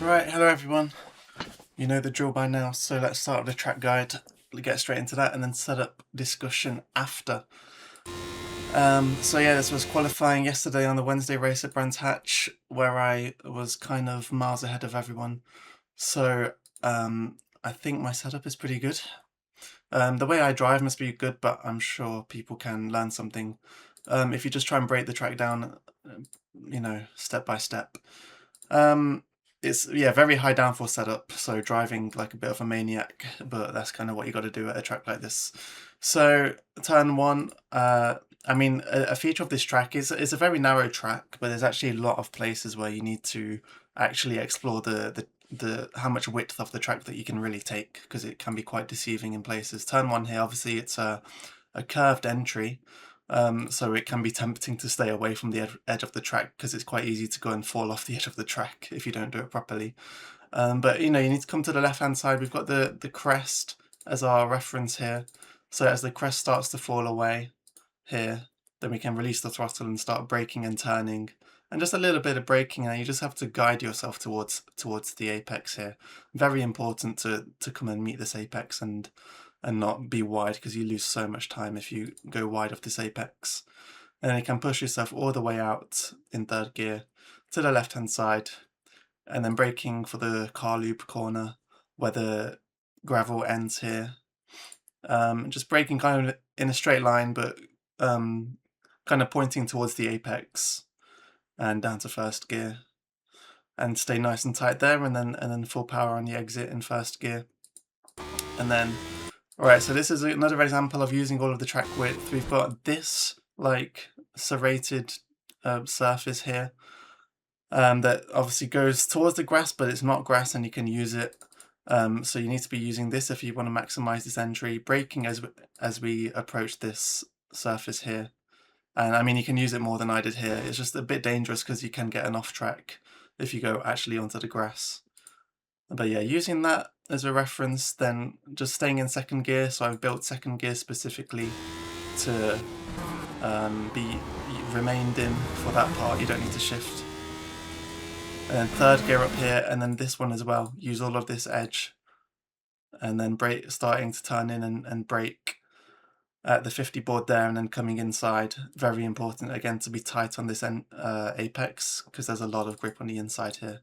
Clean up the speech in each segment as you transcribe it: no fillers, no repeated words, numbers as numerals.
Right, hello everyone. You know the drill by now, so let's start with the track guide, get straight into that and then set up discussion after. So yeah, this was qualifying yesterday on the Wednesday race at Brands Hatch, where I was kind of miles ahead of everyone. So I think my setup is pretty good. The way I drive must be good, but I'm sure people can learn something if you just try and break the track down, step by step. It's very high downforce setup, so driving like a bit of a maniac, but that's kind of what you got to do at a track like this. So turn one, I mean a feature of this track is it's a very narrow track, but there's actually a lot of places where you need to actually explore the how much width of the track that you can really take, because it can be quite deceiving in places. Turn one here, obviously it's a curved entry. So it can be tempting to stay away from the edge of the track, because it's quite easy to go and fall off the edge of the track if you don't do it properly. But you need to come to the left hand side. We've got the crest as our reference here. So as the crest starts to fall away here, then we can release the throttle and start braking and turning. And just a little bit of braking, and you just have to guide yourself towards the apex here. Very important to come and meet this apex and not be wide, because you lose so much time if you go wide of this apex. And then you can push yourself all the way out in third gear to the left hand side, and then braking for the car loop corner where the gravel ends here. Just braking kind of in a straight line, but kind of pointing towards the apex and down to first gear, and stay nice and tight there, and then full power on the exit in first gear. And then alright, so this is another example of using all of the track width. We've got this like serrated surface here that obviously goes towards the grass, but it's not grass and you can use it. So you need to be using this if you want to maximize this entry, braking as we approach this surface here. And I mean, you can use it more than I did here. It's just a bit dangerous because you can get an off track if you go actually onto the grass. But yeah, using that as a reference, then just staying in second gear. So I've built second gear specifically to be remained in for that part. You don't need to shift. And then third gear up here, and then this one as well. Use all of this edge, and then brake, starting to turn in and brake at the 50 board there, and then coming inside. Very important again to be tight on this apex, because there's a lot of grip on the inside here.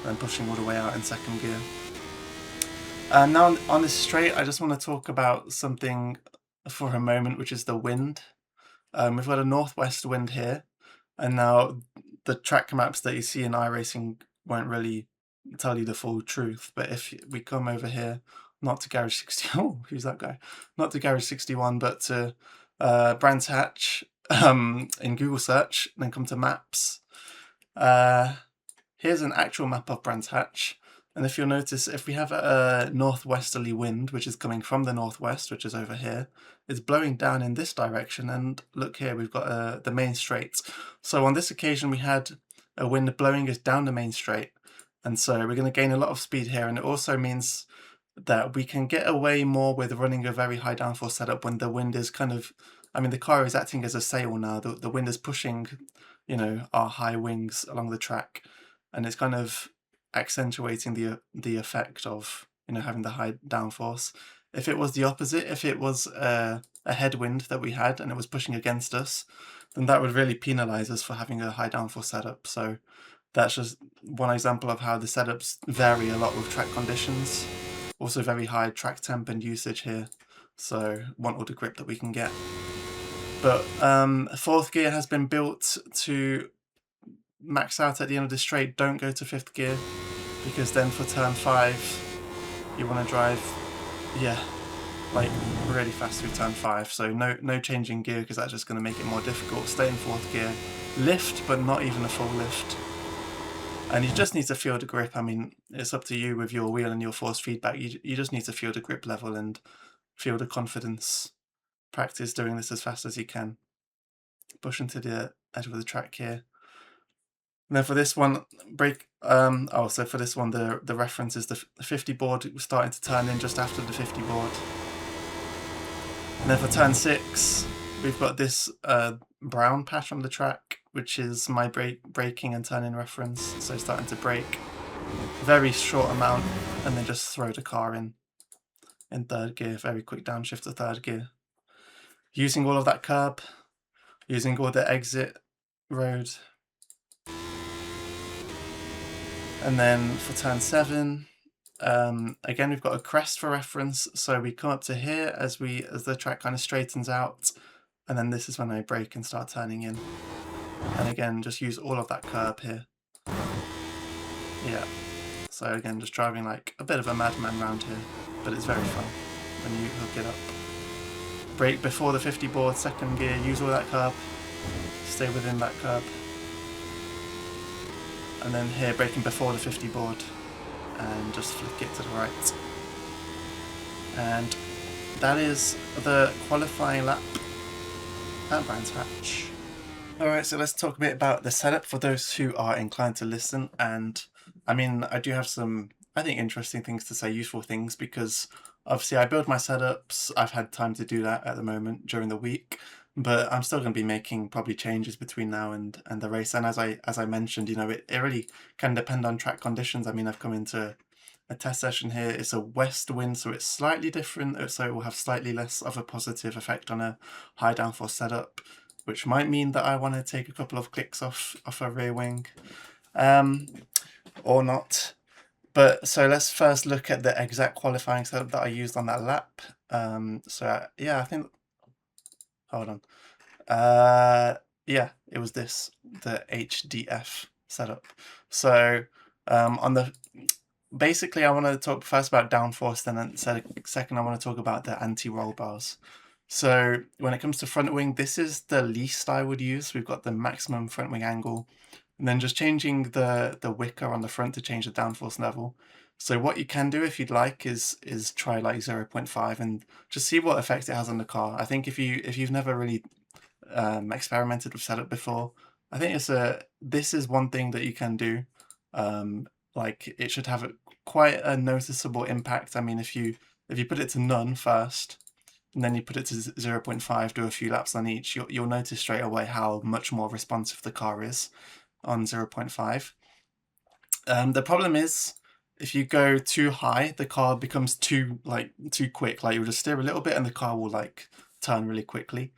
And pushing all the way out in second gear. Now on this straight, I just want to talk about something for a moment, which is the wind. We've got a northwest wind here, and now the track maps that you see in iRacing won't really tell you the full truth. But if we come over here, not to Garage 60, oh, who's that guy? Not to Garage 61, but to Brands Hatch in Google search, then come to maps. Here's an actual map of Brands Hatch, and if you'll notice, if we have a northwesterly wind, which is coming from the northwest, which is over here, it's blowing down in this direction, and look here, we've got the main straight. So on this occasion, we had a wind blowing us down the main straight, and so we're going to gain a lot of speed here, and it also means that we can get away more with running a very high downforce setup when the wind is kind of, I mean, the car is acting as a sail now. The wind is pushing, our high wings along the track, and it's kind of accentuating the effect of having the high downforce. If it was the opposite, if it was a headwind that we had and it was pushing against us, then that would really penalize us for having a high downforce setup. So that's just one example of how the setups vary a lot with track conditions. Also very high track temp and usage here, so want all the grip that we can get. But fourth gear has been built to max out at the end of the straight. Don't go to fifth gear, because then for turn 5 you want to drive like really fast through turn 5. So no changing gear, because that's just going to make it more difficult. Stay in fourth gear, lift, but not even a full lift. And you just need to feel the grip. I mean, it's up to you with your wheel and your force feedback. You just need to feel the grip level and feel the confidence. Practice doing this as fast as you can. Push into the edge of the track here. And then for this one, brake. So for this one, the reference is the 50 board. We're starting to turn in just after the 50 board. And then for turn 6, we've got this brown patch on the track. which is my braking and turning reference. So starting to brake, very short amount, and then just throw the car in third gear, very quick downshift to third gear. Using all of that curb, using all the exit road. And then for turn 7, again we've got a crest for reference, so we come up to here as the track kind of straightens out, and then this is when I brake and start turning in. And again, just use all of that curb here. Yeah. So again, just driving like a bit of a madman round here, but it's very fun when you hook it up. Brake before the 50 board, second gear, use all that curb, stay within that curb. And then here, braking before the 50 board, and just flick it to the right. And that is the qualifying lap at Brands Hatch. Alright, so let's talk a bit about the setup for those who are inclined to listen. And I mean, I do have some, I think, interesting things to say, useful things, because obviously I build my setups. I've had time to do that at the moment during the week, but I'm still going to be making probably changes between now and the race. And as I mentioned, you know, it really can depend on track conditions. I mean, I've come into a test session here. It's a west wind, so it's slightly different, so it will have slightly less of a positive effect on a high downforce setup, which might mean that I want to take a couple of clicks off a rear wing, or not. But so let's first look at the exact qualifying setup that I used on that lap. So yeah, I think, hold on. Yeah, it was this, the HDF setup. So basically I want to talk first about downforce, then second I want to talk about the anti-roll bars. So when it comes to front wing, this is the least I would use. We've got the maximum front wing angle, and then just changing the wicker on the front to change the downforce level. So what you can do if you'd like is try like 0.5 and just see what effect it has on the car. I think if you've never really experimented with setup before, I think this is one thing that you can do. Like it should have quite a noticeable impact. I mean, if you put it to none first, and then you put it to 0.5, do a few laps on each, you'll notice straight away how much more responsive the car is on 0.5. The problem is, if you go too high, the car becomes too quick. Like you'll just steer a little bit and the car will like turn really quickly.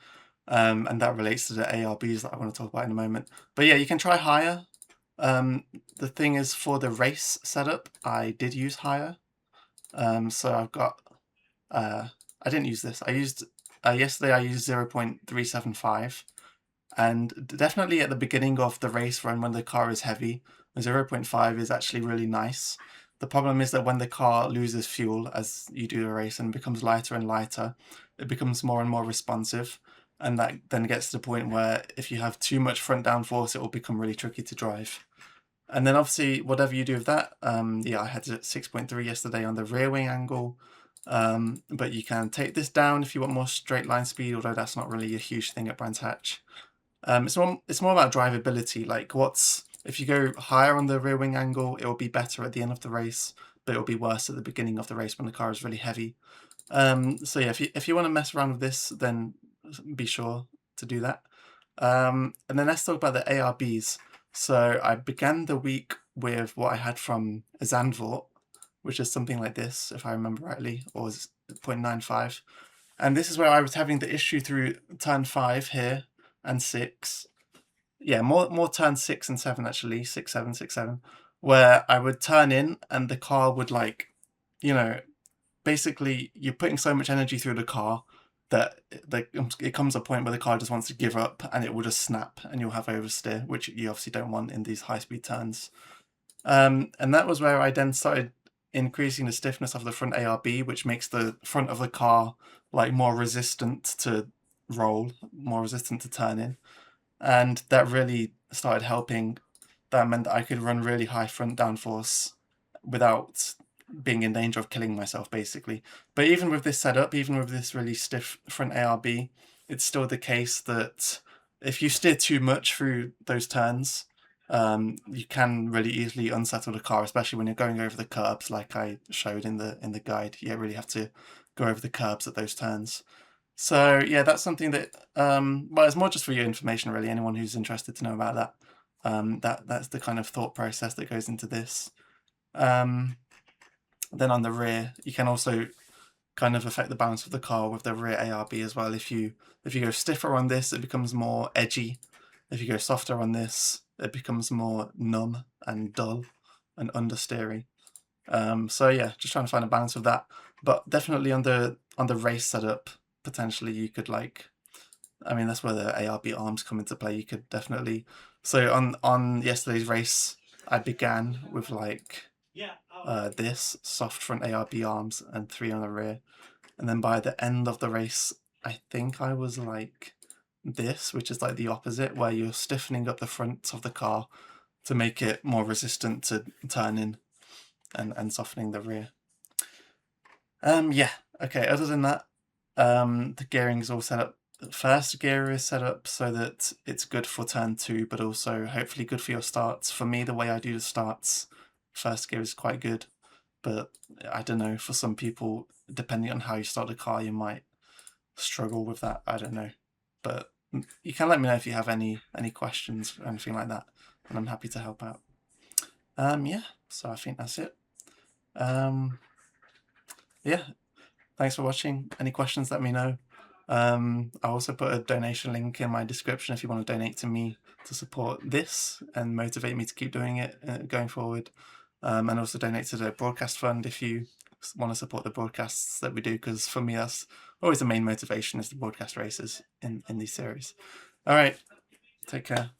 And that relates to the ARBs that I want to talk about in a moment. But yeah, you can try higher. The thing is, for the race setup, I did use higher. So I've got, I didn't use this. I used, yesterday I used 0.375. And definitely at the beginning of the race run, when the car is heavy, 0.5 is actually really nice. The problem is that when the car loses fuel as you do the race and becomes lighter and lighter, it becomes more and more responsive. And that then gets to the point where if you have too much front downforce, it will become really tricky to drive. And then obviously, whatever you do with that, yeah, I had 6.3 yesterday on the rear wing angle. But you can take this down if you want more straight line speed, although that's not really a huge thing at Brands Hatch. It's more about drivability. Like if you go higher on the rear wing angle, it will be better at the end of the race, but it will be worse at the beginning of the race when the car is really heavy. So yeah, if you want to mess around with this, then be sure to do that. And then let's talk about the ARBs. So I began the week with what I had from Zandvoort, which is something like this, if I remember rightly, or 0.95. And this is where I was having the issue through turn 5 here and 6. Yeah, more turn 6 and 7 actually, 6, 7, 6, 7, where I would turn in and the car would like, you know, basically you're putting so much energy through the car that it comes a point where the car just wants to give up and it will just snap and you'll have oversteer, which you obviously don't want in these high-speed turns. And that was where I then started increasing the stiffness of the front ARB, which makes the front of the car like more resistant to roll, more resistant to turn in. And that really started helping. That meant that I could run really high front downforce without being in danger of killing myself, basically. But even with this setup, even with this really stiff front ARB, it's still the case that if you steer too much through those turns, you can really easily unsettle the car, especially when you're going over the curbs, like I showed in the guide. You really have to go over the curbs at those turns. So yeah, that's something that well, it's more just for your information, really. Anyone who's interested to know about that. That's the kind of thought process that goes into this. Then on the rear, you can also kind of affect the balance of the car with the rear ARB as well. If you go stiffer on this, it becomes more edgy. If you go softer on this, it becomes more numb and dull and understeery. So yeah, just trying to find a balance with that. But definitely on the race setup, potentially you could I mean, that's where the ARB arms come into play. You could definitely, so on yesterday's race, I began with this soft front ARB arms and 3 on the rear. And then by the end of the race, I think I was like this, which is like the opposite, where you're stiffening up the front of the car to make it more resistant to turning and softening the rear. Yeah, okay, other than that, the gearing is all set up. First gear is set up so that it's good for turn 2, but also hopefully good for your starts. For me, the way I do the starts, first gear is quite good, but I don't know, for some people, depending on how you start the car, you might struggle with that. I don't know, but you can let me know if you have any questions or anything like that, and I'm happy to help out. Yeah, so I think that's it. Yeah, thanks for watching. Any questions, let me know. I also put a donation link in my description if you want to donate to me to support this and motivate me to keep doing it going forward. And also donate to the broadcast fund if you want to support the broadcasts that we do, because for me that's always the main motivation, is the broadcast races in these series. All right, take care.